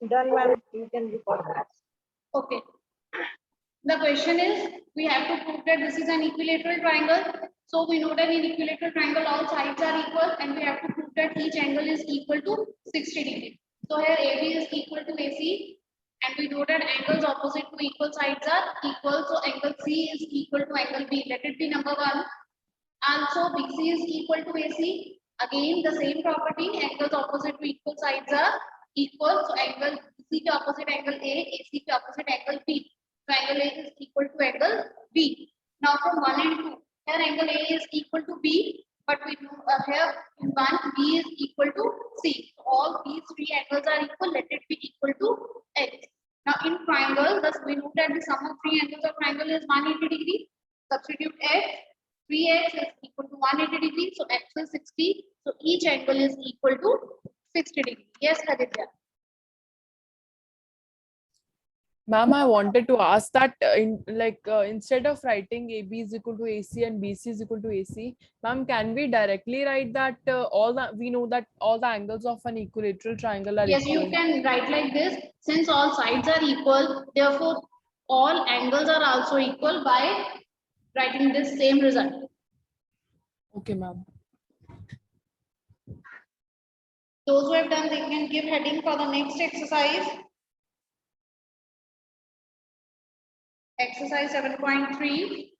Done, ma'am. You can record that. Okay. The question is, we have to prove that this is an equilateral triangle. So we know that in equilateral triangle all sides are equal, and we have to prove that each angle is equal to 60 degrees. So here AB is equal to AC, and we know that angles opposite to equal sides are equal. So angle C is equal to angle B. Let it be number 1. Also BC is equal to AC. Again the same property, angles opposite to equal sides are equal. So angle BC के opposite angle A, AC के opposite angle B. So angle A is equal to angle B. Now from 1 and 2, here angle A is equal to B, but we know here in 1 B is equal to C. So all these three angles are equal. Let it be equal to X. Now in triangle, thus we know that the sum of three angles of triangle is 180 degree. Substitute X. 3x is equal to 180 degrees, so x is 60. So each angle is equal to 60 degrees. Yes, Aditya. Ma'am, I wanted to ask that instead of writing AB is equal to AC and BC is equal to AC, ma'am, can we directly write that we know that all the angles of an equilateral triangle are Yes, equal? you can write like this. Since all sides are equal, therefore all angles are also equal by writing this same result. Okay, ma'am. Those who have done, they can give heading for the next exercise. Exercise 7.3.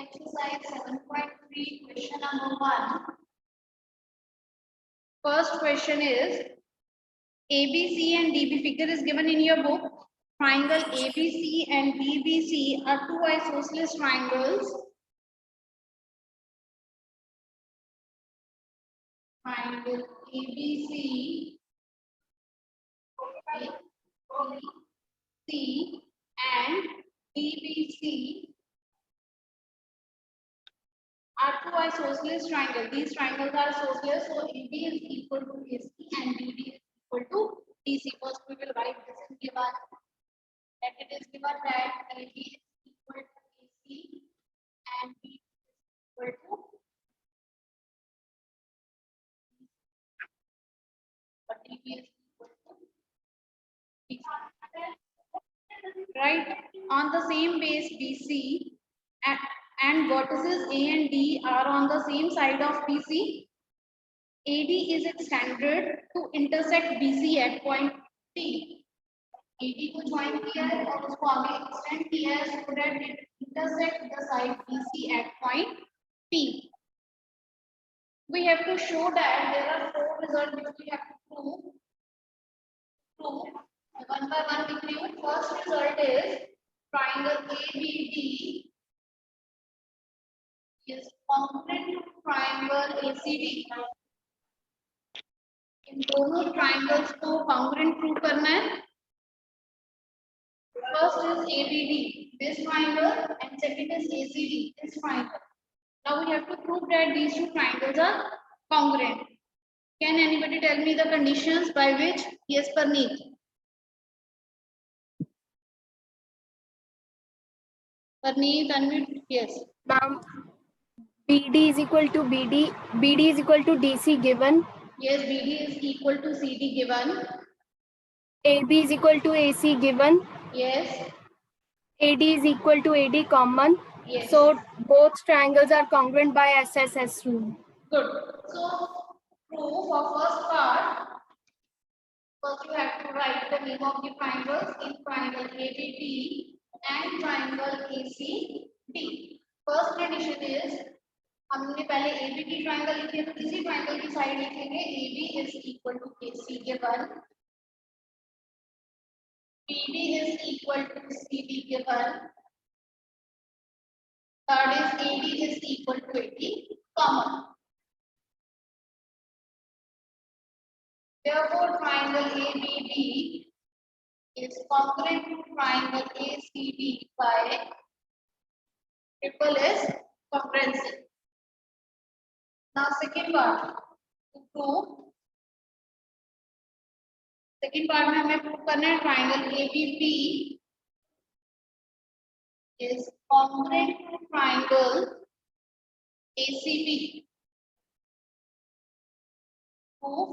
Exercise 7.3, question number 1. First question is, ABC and DB figure is given in your book. Triangle ABC and DBC are two isosceles triangles. Triangle ABC, C and DBC are two isosceles triangles. These triangles are isosceles, so AB is equal to AC and DB is equal to DC. First, we will write this is given. That it is given that AB is equal to AC and B is equal to DB is equal to DC. Right? On the same base BC and vertices A and D are on the same side of BC. AD is extended to intersect BC at point P. AD को join किया है और उसको आगे extend किया है so that it intersect the side BC at point P. We have to show that there are 4 results which we have to prove. One by one we prove. First result is triangle ABD is congruent to triangle ACD. इन दोनों triangles को congruent prove करना है. First is ABD, this triangle, and second is ACD, this triangle. Now we have to prove that these two triangles are congruent. Can anybody tell me the conditions by which? Yes, Parneet. Parneet, unmute. Yes. Ma'am, BD is equal to BD is equal to DC given. Yes, BD is equal to CD given. AB is equal to AC given. Yes. AD is equal to AD common. Yes. So both triangles are congruent by SSS rule. Good. So proof for first part. First you have to write the name of the triangles in triangle ABD and triangle ACD. First condition is हमने पहले ABD triangle लिखे तो इसी triangle की side लिखेंगे AB is equal to AC given. BD is equal to CD given. Third is AD is equal to AD common. Therefore, triangle ABD congruent to triangle ACD by triple is congruency. Now second part to prove, second part में हमें prove करना है triangle ABP is congruent to triangle ACB. Proof.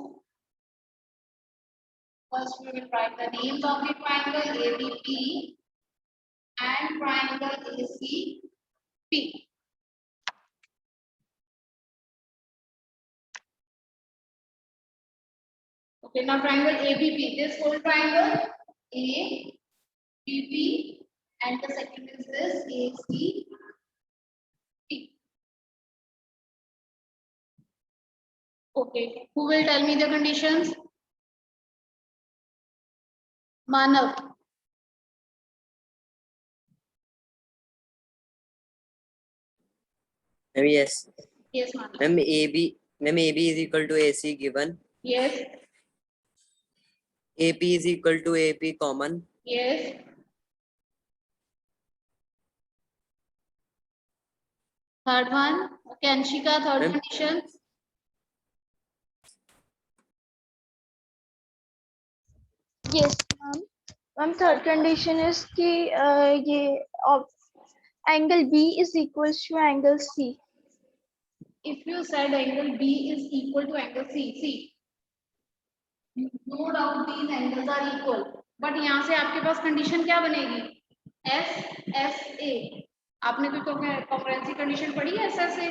First we will write the names of the triangle ABP and triangle ACP. Okay, now triangle ABP, this whole triangle ABP and the second is this ACP. Okay, who will tell me the conditions? Manav. Yes. Yes, Manav. Ma'am, AB is equal to AC given. Yes, AP is equal to AP common. yes. Third one, okay, Anshika, third Ma'am. condition. Yes, ma'am. Ma'am, third condition is कि ये angle B is equals to angle C. If you said angle B is equal to angle C, see, no doubt these angles are equal. But यहाँ से आपके पास condition क्या बनेगी? SSA. आपने कोई congruency condition पढ़ी है SSA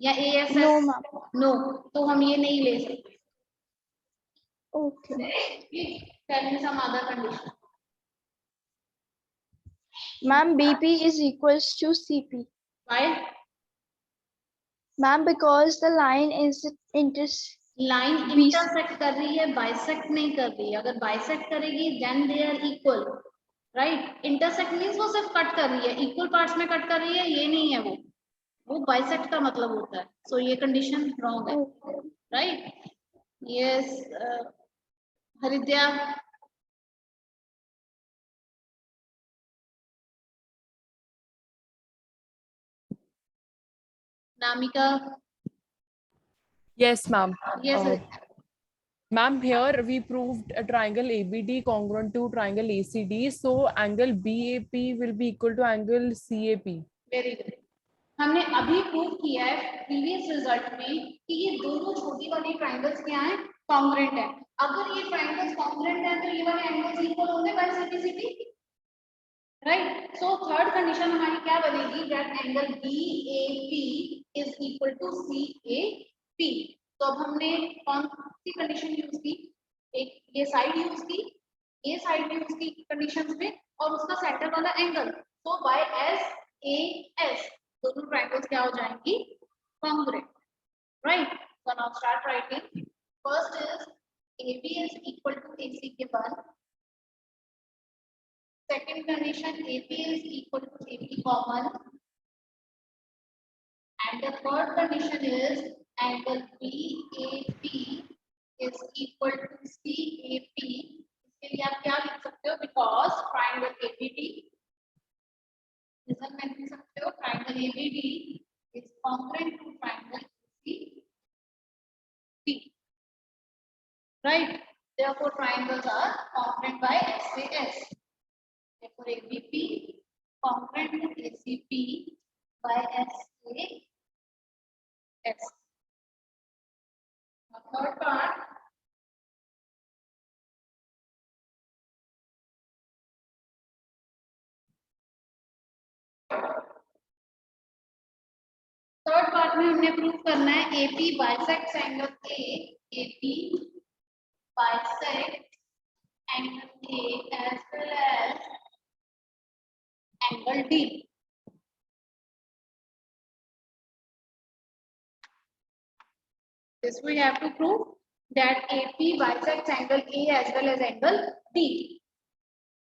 या ASS? No, ma'am. No, तो हम ये नहीं ले सकते. Okay. Tell me some other condition. Ma'am, BP is equals to CP. Why? Ma'am, because the line is line intersect कर रही है, बाइसेक्ट नहीं कर रही है. अगर बाइसेक्ट करेगी then they are equal, right. Intersect means वो सिर्फ कट कर रही है, इक्वल पार्ट्स में कट कर रही है, ये नहीं है वो बाइसेक्ट का मतलब होता है. सो ये कंडीशन रॉन्ग है, right. Yes, Haridya. Namika. Yes, ma'am. Yes, Ma'am, here we proved a triangle ABD congruent to triangle ACD. So angle BAP will be equal to angle CAP. Very good. हमने अभी prove किया है previous result में कि ये दोनों छोटी वाली ट्रायंगल्स क्या हैं? कॉन्ग्रुएंट है. अगर ये ट्रायंगल्स कॉन्ग्रुएंट हैं तो ये वाले एंगल्स इक्वल होंगे by simplicity, right. So third condition हमारी क्या बनेगी? That angle BAP is equal to CAP. तो अब हमने कौन सी कंडीशन यूज की? एक ये साइड यूज की, ये साइड यूज की कंडीशंस में, और उसका सेंटर वाला एंगल. तो बाय SAS दोनों ट्रायंगल्स क्या हो जाएंगी? Congruent, right. So now start writing. First is AB is equal to AC given. Second condition, AB is equal to AB common. And the third condition is angle BAP is equal to CAP. इसके लिए आप क्या लिख सकते हो? Because triangle ABD, result में लिख सकते हो triangle ABD is congruent to triangle CAP. Right? Therefore, triangles are congruent by SAS. Therefore, ABP congruent to ACP by SAS. Now, third part. Third part में हमने प्रूव करना है AP bisects angle A. AP bisects angle A as well as angle D. This we have to prove that AP bisects angle A as well as angle D.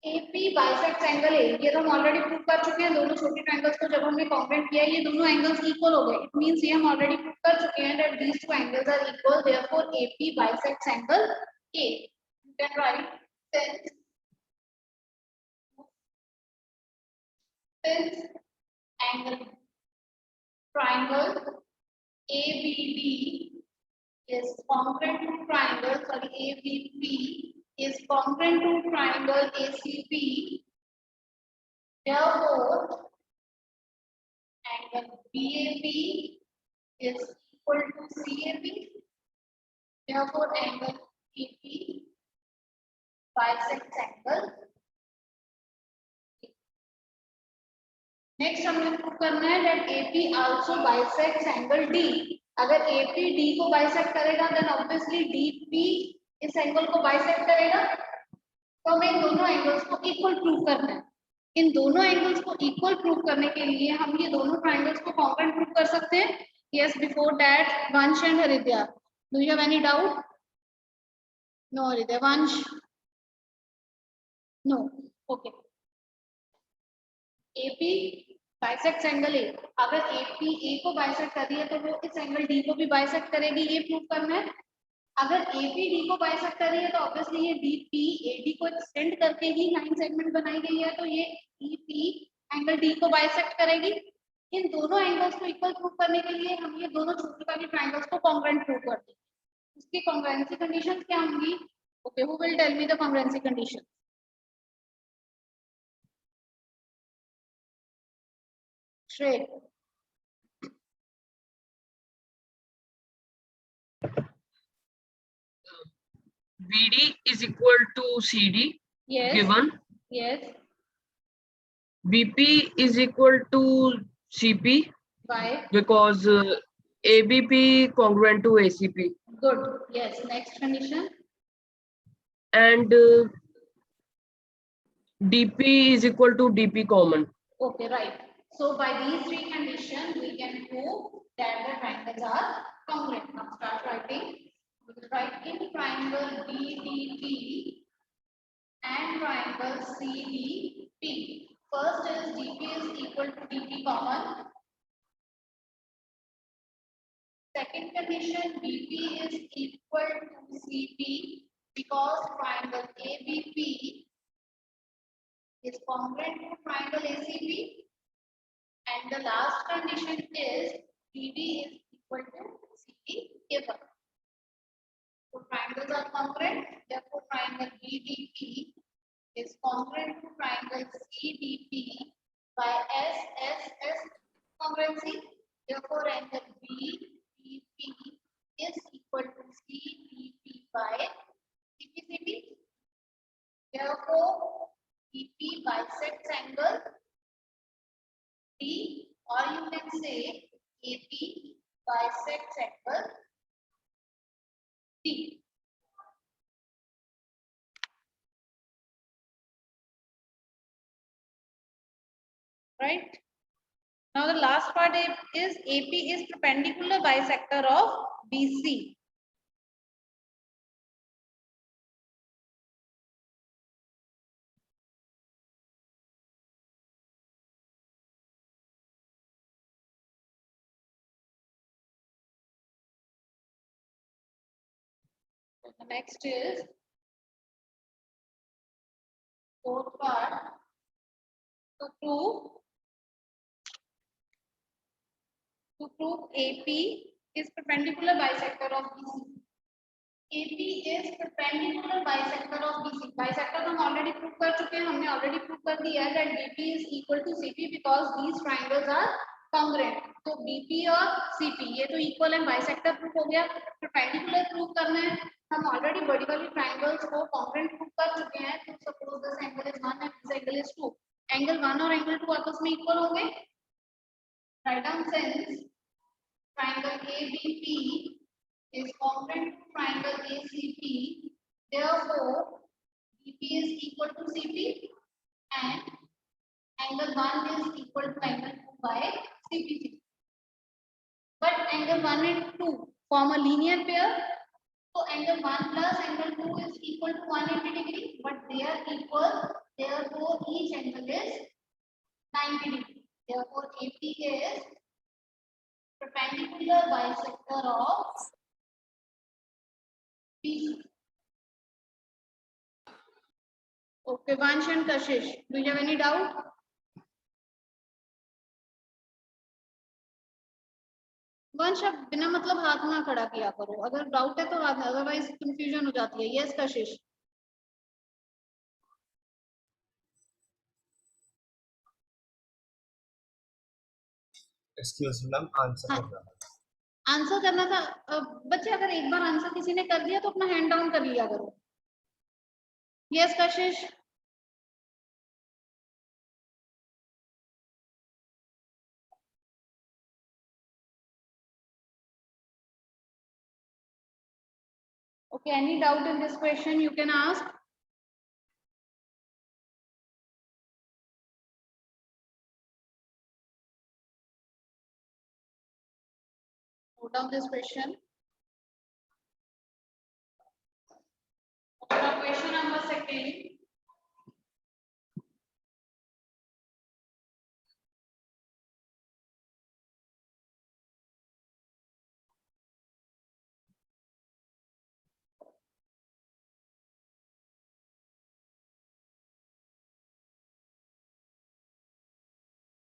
AP bisects angle A, ये तो हम already prove कर चुके हैं. दोनों छोटे triangles को जब हमने कॉन्ग्रुएंट किया, ये दोनों एंगल्स इक्वल हो गए. इट मींस ये हम ऑलरेडी प्रूव कर चुके हैं that these two angles are equal. Therefore, AP bisects angle A. You can write since since angle triangle ABD is congruent to triangle, sorry, ABP is congruent to triangle ACP, therefore angle BAP is equal to CAP, therefore angle EP bisects angle. Next हमें prove करना है that AP also bisects angle D. अगर AP D को bisect करेगा then obviously DP इस angle को bisect करेगा. तो हमें इन दोनों एंगल्स को इक्वल प्रूव करना है. इन दोनों एंगल्स को इक्वल प्रूव करने के लिए हम ये दोनों ट्रायंगल्स को कॉन्ग्रुएंट प्रूव कर सकते हैं. Yes, before that Vansh and Haridya, do you have any doubt? No Haridya. Vansh? No. Okay. AP bisects angle A. अगर AP A को बाइसेक्ट कर रही है तो वो इस एंगल D को भी बाइसेक्ट करेगी, ये प्रूव करना है. अगर AP D को बाइसेक्ट कर रही है तो ऑब्वियसली ये DP AD को एक्सटेंड करके ही लाइन सेगमेंट बनाई गई है, तो ये EP एंगल D को बाइसेक्ट करेगी. इन दोनों एंगल्स को इक्वल प्रूव करने के लिए हम ये दोनों छोटे वाले ट्रायंगल्स को कॉन्ग्रुएंट प्रूव करते हैं. उसकी कॉन्ग्रुएंसी कंडीशंस क्या होंगी? Okay, who will tell me the congruency condition? Straight. BD is equal to CD Yes. given. Yes. BP is equal to CP Why? because ABP congruent to ACP. Good. Yes. Next condition. And DP is equal to DP common. Okay, right. So by these three conditions, we can prove that the triangles are congruent. Now start writing. We will write in triangle BDP and triangle CDP. First is DP is equal to DP common. Second condition, BP is equal to CP because triangle ABP is congruent to triangle ACP. And the last condition is BD is equal to CP given. So triangles are congruent, therefore triangle BDP is congruent to triangle CDP by SSS congruency. Therefore angle BDP is equal to CDP by CPCP. Therefore BP bisects angle D, or you can say AP bisects angle D. Right? Now the last part is AP is perpendicular bisector of BC. So the next is fourth part to prove AP is perpendicular bisector of BC. AP is perpendicular bisector of BC. Bisector हम already prove कर चुके हैं, हमने already prove कर दिया है that BP is equal to CP because these triangles are congruent. तो BP और CP ये तो equal and bisector proof हो गया. Perpendicular proof करना है, हम already बड़ी वाली triangles को congruent proof कर चुके हैं. तो suppose this angle is 1 and this angle is 2. Angle 1 और angle 2 आपस में equal होंगे. Write down since triangle ABP is congruent to triangle ACP, therefore BP is equal to CP and angle 1 is equal to angle 2 by CPC. But angle 1 and 2 form a linear pair, so angle 1 plus angle 2 is equal to 180 degree, but they are equal, therefore each angle is 90 degree. Therefore AP is perpendicular bisector of BC. Okay, Vansh and Kashish, do you have any doubt? वंश अब बिना मतलब हाथ ना खड़ा किया करो, अगर डाउट है तो हाथ, अदरवाइज कंफ्यूजन हो जाती है। यस कशिश। एक्सक्यूज मी मैम, आंसर हाँ। करना था। आंसर करना था। बच्चे अगर एक बार आंसर किसी ने कर दिया तो अपना हैंड डाउन कर लिया करो। Yes Kashish. Okay, any doubt in this question you can ask. Note down this question. Question number second.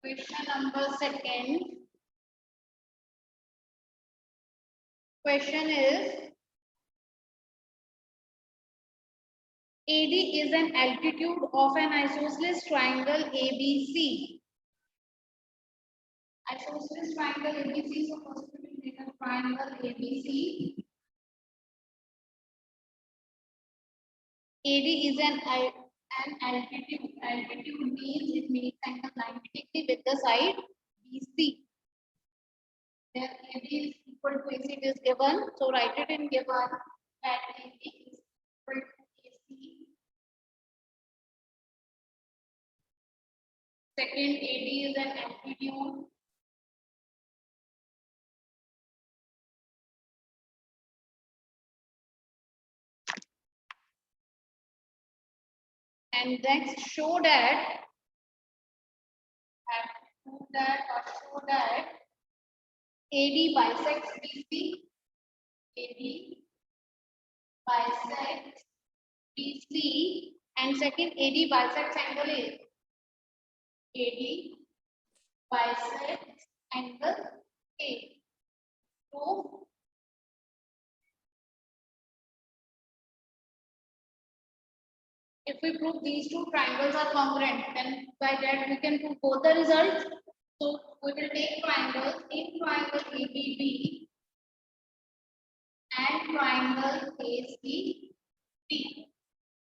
Question number second. Question is, AD is an altitude of an isosceles triangle ABC. Isosceles triangle ABC, so first we will take a triangle ABC. AD is an altitude. Altitude means it makes angle 90 degree with the side BC. Where AB is equal to AC, it is given. So write it in given that AB is equal to AC. Second, AD is an altitude. And next, show that AD bisects BC. AD bisects BC, and second, AD bisects angle A. AD bisects angle A. So if we prove these two triangles are congruent, then by that we can prove both the results. So we will take triangles in triangle ABB and triangle ACB.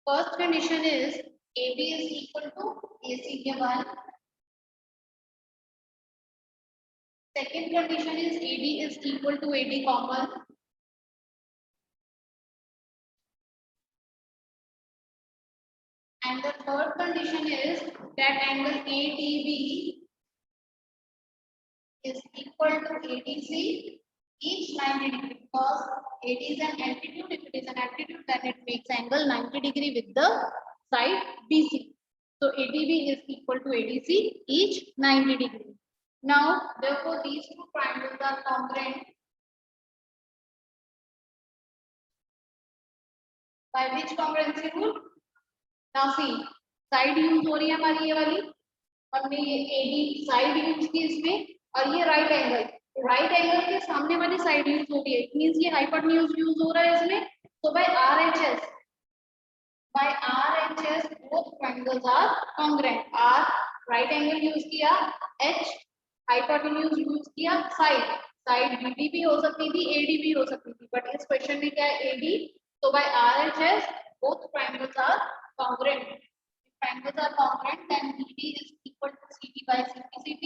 First condition is AB is equal to AC given. Second condition is AD is equal to AD common. And the third condition is that angle ADB is equal to ADC, each 90 degree, because AD is an altitude. If it is an altitude, then it makes angle 90 degree with the side BC. So ADB is equal to ADC, each 90 degree. Now, therefore, these two triangles are congruent. By which congruency rule? Now see, side use हो रही है हमारी ये वाली, हमने ये AD side use की इसमें, और ये राइट एंगल के सामने वाली साइड यूज हो रही है. इट मींस ये हाइपोटेन्यूज यूज हो रहा है इसमें. So by RHS both triangles are congruent. R right angle use किया, H हाइपोटेन्यूज यूज किया, साइड BD भी हो सकती थी, AD भी हो सकती थी, बट इस क्वेश्चन में क्या है, AD. So by RHS both triangles are congruent. If triangles are congruent, then BD is equal to CD by CPCD.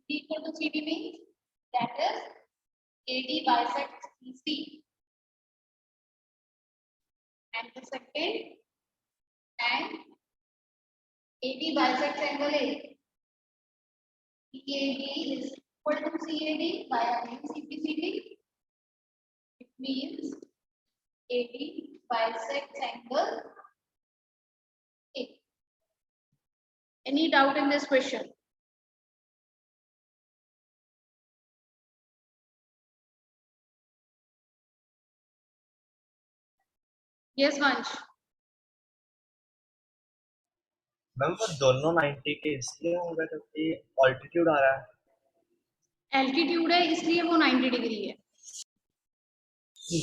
Equal to CD means that is AD bisects BC. And the second, and AD bisects angle A. CAD is equal to CAD by CPCD. It means AD bisects angle A. Any doubt in this question? Yes, Vansh. Ma'am वो दोनों 90 के इसलिए होगा क्योंकि altitude आ रहा है। Altitude है इसलिए वो 90 डिग्री है।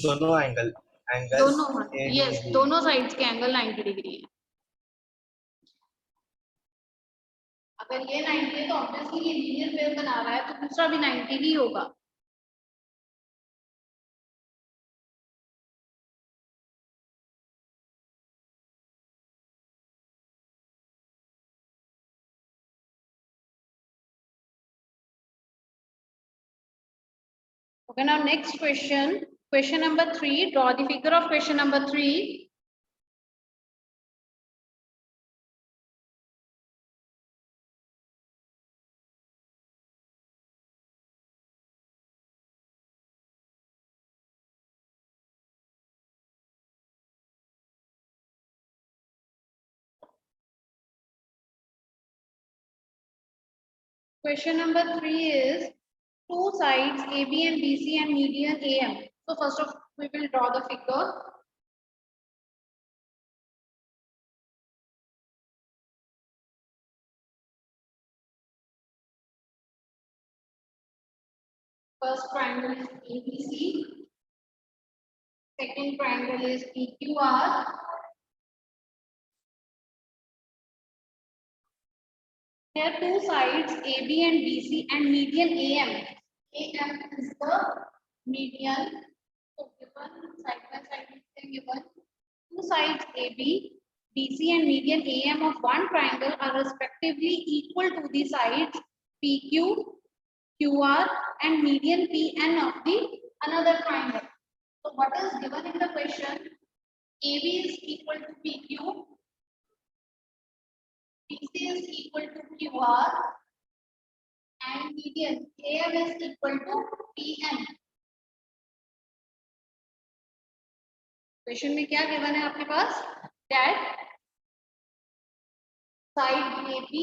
दोनों एंगल्स दोनों, ए यस, बी दोनों साइड्स के एंगल 90 डिग्री है। अगर ये 90 है तो ऑब्वियसली ये लीनियर वेव बना रहा है तो दूसरा भी 90 ही होगा। Okay, now next question. Question number 3. Draw the figure of question number 3. Question number 3 is two sides AB and BC and median AM. So first of all, we will draw the figure. First triangle is ABC. Second triangle is PQR. Here two sides AB and BC and median AM. AM is the median. So given side by side is given. Two sides AB, BC and median AM of one triangle are respectively equal to the sides PQ, QR and median PN of the another triangle. So what is given in the question? AB is equal to PQ, BC is equal to QR and median AM is equal to PN. Question में क्या given है आपके पास? That side AB,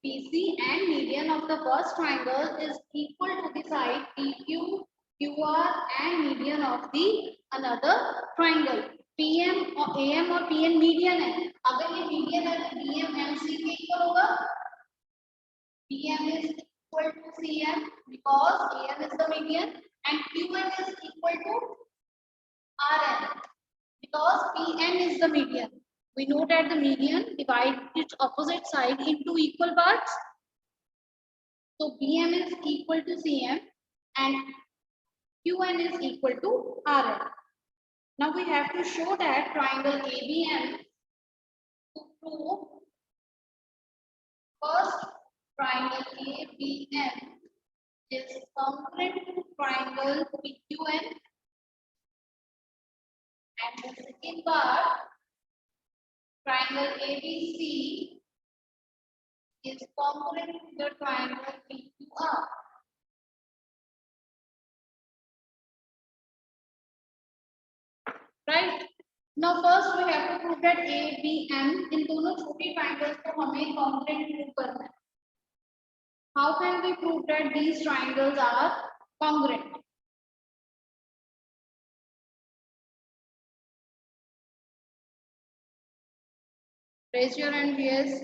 BC and median of the first triangle is equal to the side PQ, QR and median of the another triangle. PM और AM और PN median है. अगर ये median है तो BM MC के equal होगा. BM is equal to CM because AM is the median and QN is equal to RN because PN is the median. We know that the median divides its opposite side into equal parts. So BM is equal to CM and QN is equal to RN. Now we have to show that triangle ABM to prove first triangle ABM is congruent to triangle PQN and the second part triangle ABC is congruent to the triangle PQR. Right? Now first we have to prove that ABM इन दोनों छोटी triangles को हमें congruent prove करना है. How can we prove that these triangles are congruent? Raise your hand, yes.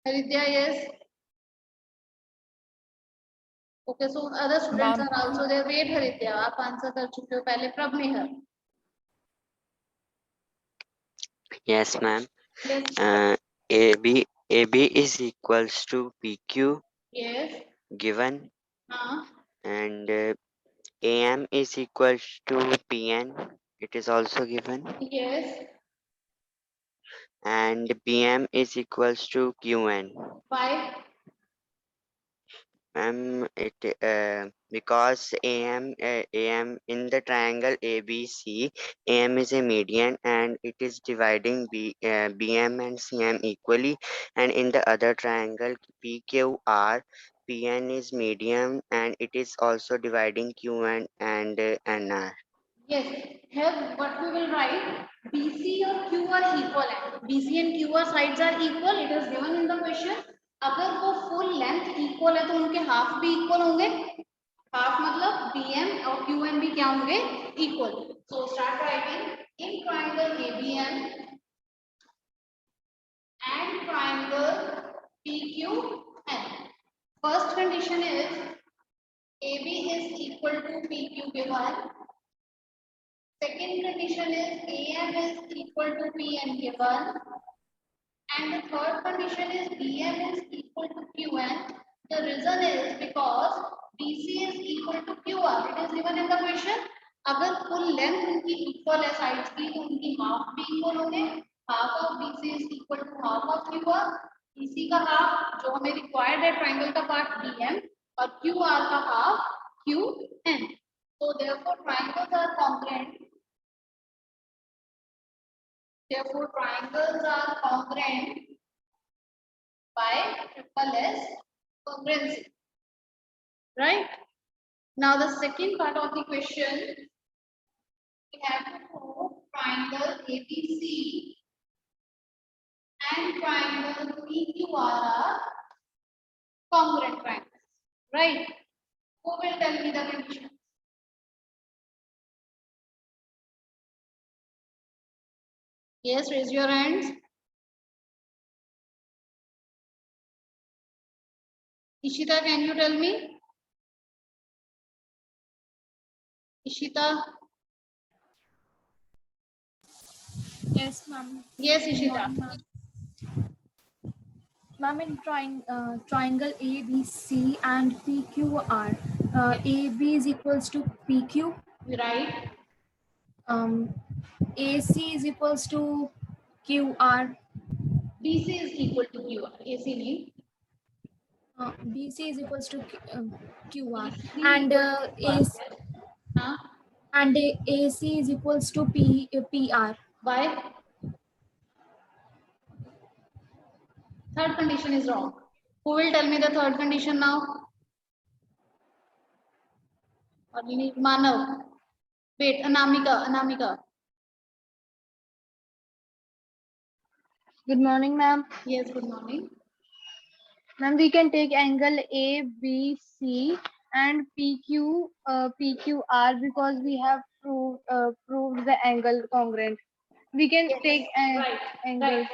Haridya, yes. Okay, so other students Ma'am. are also there. Wait, Haridya, आप answer कर चुके हो पहले. प्रभमेहर. Yes, ma'am. Yes. AB is equals to PQ Yes. given हाँ. and AM is equals to PN. It is also given Yes. and PM is equals to QN. Why? Because AM in the triangle ABC, AM is a median and it is dividing BM and CM equally, and in the other triangle PQR, PN is median and it is also dividing QN and NR. Yes. Here what we will write? BC और Q are equal है. BC and QR sides are equal. It is given in the question. अगर वो full length equal है तो उनके half भी equal होंगे. Half मतलब BM और QN भी क्या होंगे? Equal. So start writing in triangle ABM and triangle PQN. first condition is AB is equal to PQ given. Second condition is AM is equal to PN given. And the third condition is BM is equal to QN. The reason is because BC is equal to QR. It is given in the question. अगर full length उनकी equal है sides की तो उनकी half भी equal होंगे. Half of BC is equal to half of QR. BC का half जो हमें required है triangle का part BM और QR का half QN. So therefore triangles are congruent. Therefore triangles are congruent by triple S congruency. Right? Now the second part of the question, we have to prove triangle ABC and triangle PQR are congruent triangles. Right? Who will tell me the condition? Yes, raise your hands. Ishita, can you tell me? Ishita? Yes, ma'am. Yes, Ishita. Ma'am, in triangle ABC and PQR, AB is equals to PQ, Right. AC is equals to QR, BC is equal to QR. AC नहीं. BC is equals to QR, BC and equals to हाँ. and AC is equals to PR. Why? Third condition is wrong. Who will tell me the third condition now? Only Manav. Wait, Anamika. Good morning, ma'am. Yes, good morning. Ma'am, we can take angle ABC and PQR because we have proved the angle congruent. We can take Right. angle.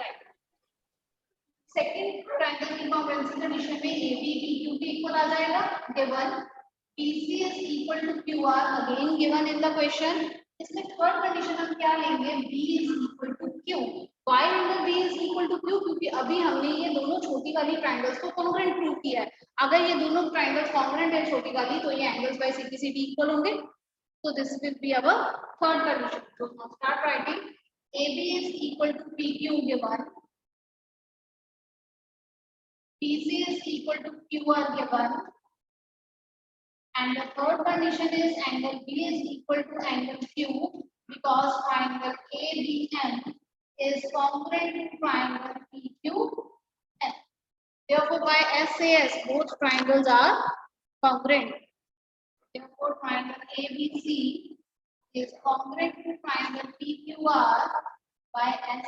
Second triangle की congruency condition में AB PQ भी equal आ जाएगा. Given PC is equal to QR again given in the question. इसमें third condition हम क्या लेंगे? B is equal to Q. Why angle B is equal to Q? क्योंकि अभी हमने ये दोनों छोटी वाली triangles को congruent prove किया है. अगर ये दोनों triangles congruent है छोटी वाली तो ये angles by CPCD equal होंगे. So this will be our third condition. So now start writing. AB is equal to PQ given. PC is equal to QR given. And the third condition is angle B is equal to angle Q because triangle ABN is congruent to triangle PQN. Therefore, by SAS, both triangles are congruent. Therefore, triangle ABC is congruent to triangle PQR by SAS.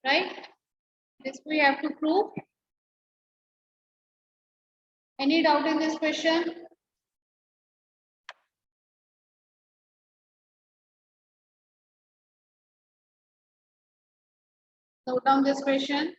Right? This we have to prove. Any doubt in this question? Note down this question.